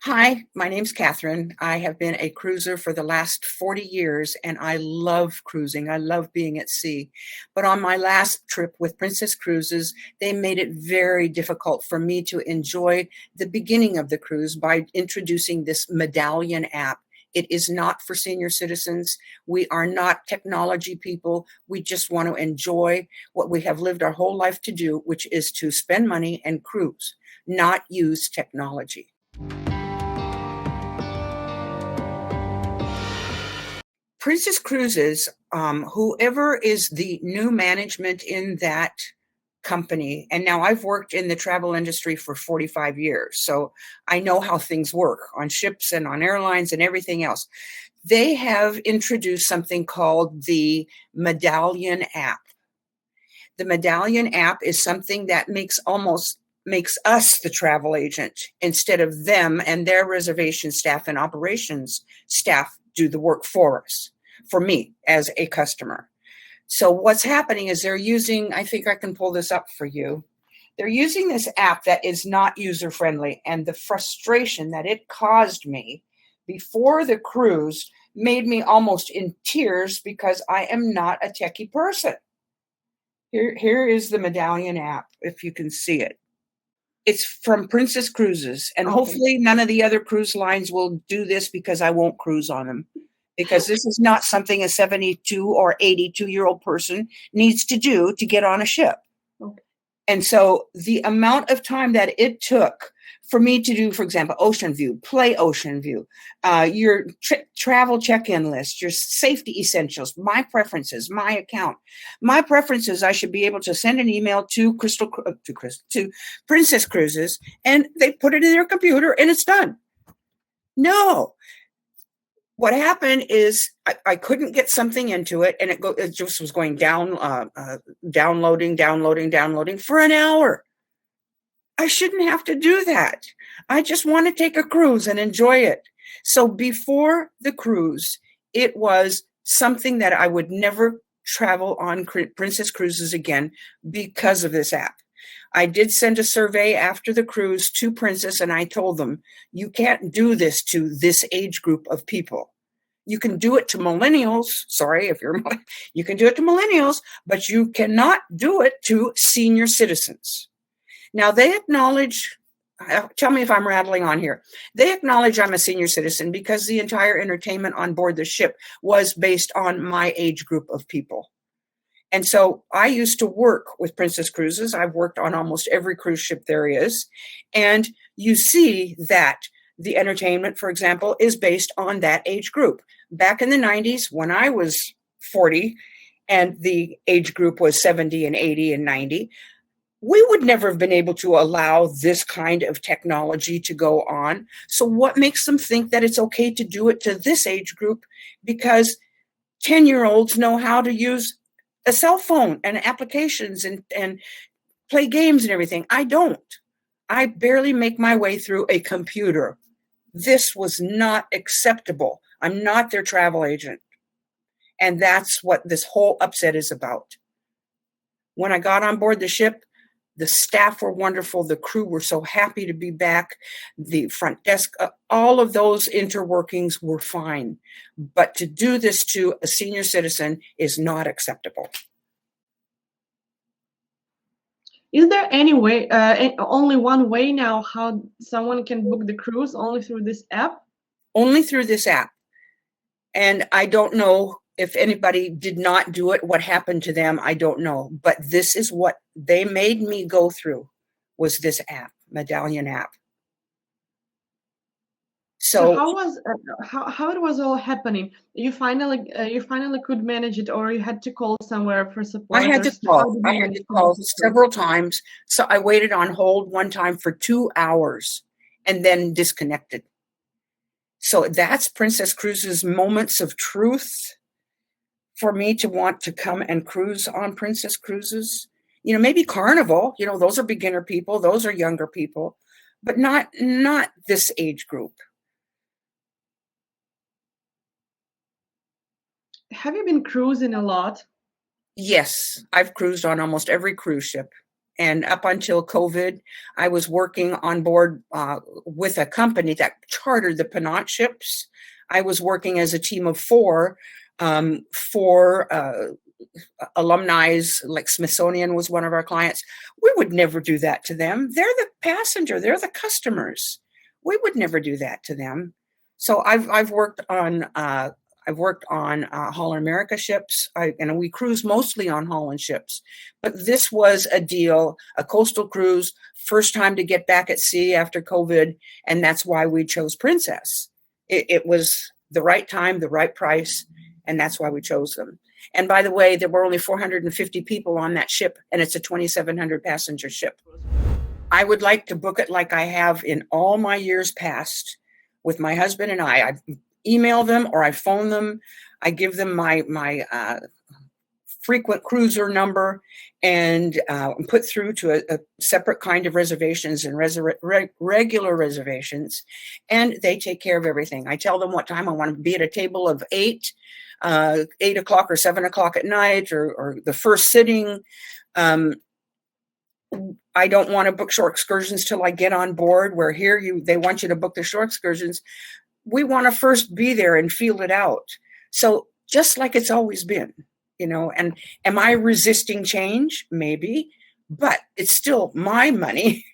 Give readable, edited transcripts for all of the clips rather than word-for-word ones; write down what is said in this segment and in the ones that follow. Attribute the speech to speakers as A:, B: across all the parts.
A: Hi, my name's Catherine. I have been a cruiser for the last 40 years and I love cruising. I love being at sea. But on my last trip with Princess Cruises, they made it very difficult for me to enjoy the beginning of the cruise by introducing this Medallion app. It is not for senior citizens. We are not technology people. We just want to enjoy what we have lived our whole life to do, which is to spend money and cruise, not use technology. Princess Cruises, whoever is the new management in that company, and now I've worked in the travel industry for 45 years, so I know how things work on ships and on airlines and everything else. They have introduced something called the Medallion app. The Medallion app is something that makes us the travel agent instead of them and their reservation staff and operations staff do the work for us, for me as a customer. So what's happening is they're using, I think I can pull this up for you. They're using this app that is not user-friendly, and the frustration that it caused me before the cruise made me almost in tears because I am not a techie person. Here is the Medallion app, if you can see it. It's from Princess Cruises, and hopefully none of the other cruise lines will do this because I won't cruise on them. Because this is not something a 72 or 82-year-old person needs to do to get on a ship. Okay. And so the amount of time that it took for me to do, for example, Ocean View, play Ocean View, your travel check-in list, your safety essentials, my preferences, my account. My preferences, I should be able to send an email to Princess Cruises, and they put it in their computer, and it's done. No. What happened is I couldn't get something into it, and it just was going down, downloading for an hour. I shouldn't have to do that. I just want to take a cruise and enjoy it. So before the cruise, it was something that I would never travel on Princess Cruises again because of this app. I did send a survey after the cruise to Princess, and I told them, you can't do this to this age group of people. You can do it to millennials. Sorry, you can do it to millennials, but you cannot do it to senior citizens. Now, they acknowledge, tell me if I'm rattling on here. They acknowledge I'm a senior citizen because the entire entertainment on board the ship was based on my age group of people. And so I used to work with Princess Cruises. I've worked on almost every cruise ship there is. And you see that the entertainment, for example, is based on that age group. Back in the 90s, when I was 40 and the age group was 70 and 80 and 90, we would never have been able to allow this kind of technology to go on. So what makes them think that it's okay to do it to this age group? Because 10-year-olds know how to use a cell phone and applications and play games and everything. I don't. I barely make my way through a computer. This was not acceptable. I'm not their travel agent. And that's what this whole upset is about. When I got on board the ship, the staff were wonderful. The crew were so happy to be back. The front desk, all of those interworkings were fine. But to do this to a senior citizen is not acceptable.
B: Is there any way, only one way now how someone can book the cruise only through this app?
A: Only through this app. And I don't know if anybody did not do it, what happened to them, I don't know. But this is what they made me go through, was this app, Medallion app.
B: So how it was all happening? You finally could manage it, or you had to call somewhere for support?
A: I had to call several times. So I waited on hold one time for 2 hours and then disconnected. So that's Princess Cruises' moments of truth for me to want to come and cruise on Princess Cruises. You know, maybe Carnival, you know, those are beginner people, those are younger people, but not this age group.
B: Have you been cruising a lot?
A: Yes, I've cruised on almost every cruise ship. And up until COVID, I was working on board with a company that chartered the Pinot ships. I was working as a team of four for alumni, like Smithsonian was one of our clients. We would never do that to them. They're the passenger. They're the customers. We would never do that to them. So I've worked on Holland America ships, and we cruise mostly on Holland ships. But this was a deal, a coastal cruise, first time to get back at sea after COVID, and that's why we chose Princess. It was the right time, the right price, and that's why we chose them. And by the way, there were only 450 people on that ship, and it's a 2,700 passenger ship. I would like to book it like I have in all my years past with my husband and I email them or I phone them. I give them my frequent cruiser number and put through to a separate kind of reservations and regular reservations, and they take care of everything. I tell them what time I want to be at a table of 8 o'clock or 7 o'clock at night, or the first sitting. I don't want to book shore excursions till I get on board, where here they want you to book the shore excursions. We want to first be there and feel it out. So just like it's always been, and am I resisting change? Maybe, but it's still my money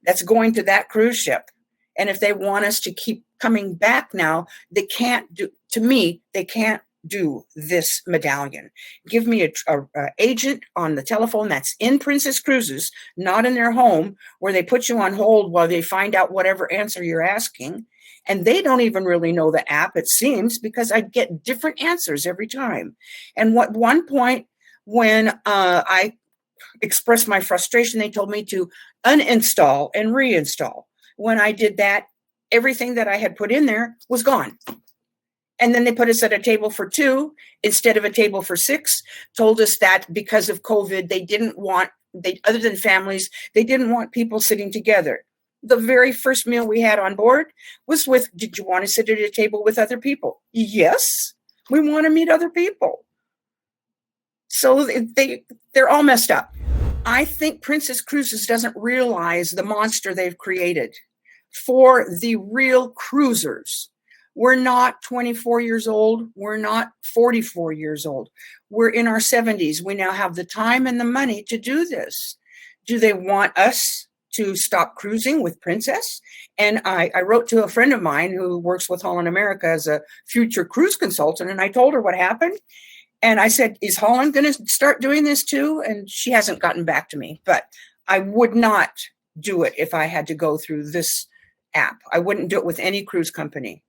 A: that's going to that cruise ship. And if they want us to keep coming back now, they can't do this Medallion. Give me a agent on the telephone that's in Princess Cruises, not in their home, where they put you on hold while they find out whatever answer you're asking. And they don't even really know the app, it seems, because I get different answers every time. And at one point, when I expressed my frustration, they told me to uninstall and reinstall. When I did that, everything that I had put in there was gone. And then they put us at a table for 2 instead of a table for 6, told us that because of COVID, other than families, they didn't want people sitting together. The very first meal we had on board was did you want to sit at a table with other people? Yes, we want to meet other people. So they're all messed up. I think Princess Cruises doesn't realize the monster they've created for the real cruisers. We're not 24 years old. We're not 44 years old. We're in our 70s. We now have the time and the money to do this. Do they want us to stop cruising with Princess? And I wrote to a friend of mine who works with Holland America as a future cruise consultant, and I told her what happened. And I said, is Holland going to start doing this too? And she hasn't gotten back to me, but I would not do it if I had to go through this app. I wouldn't do it with any cruise company.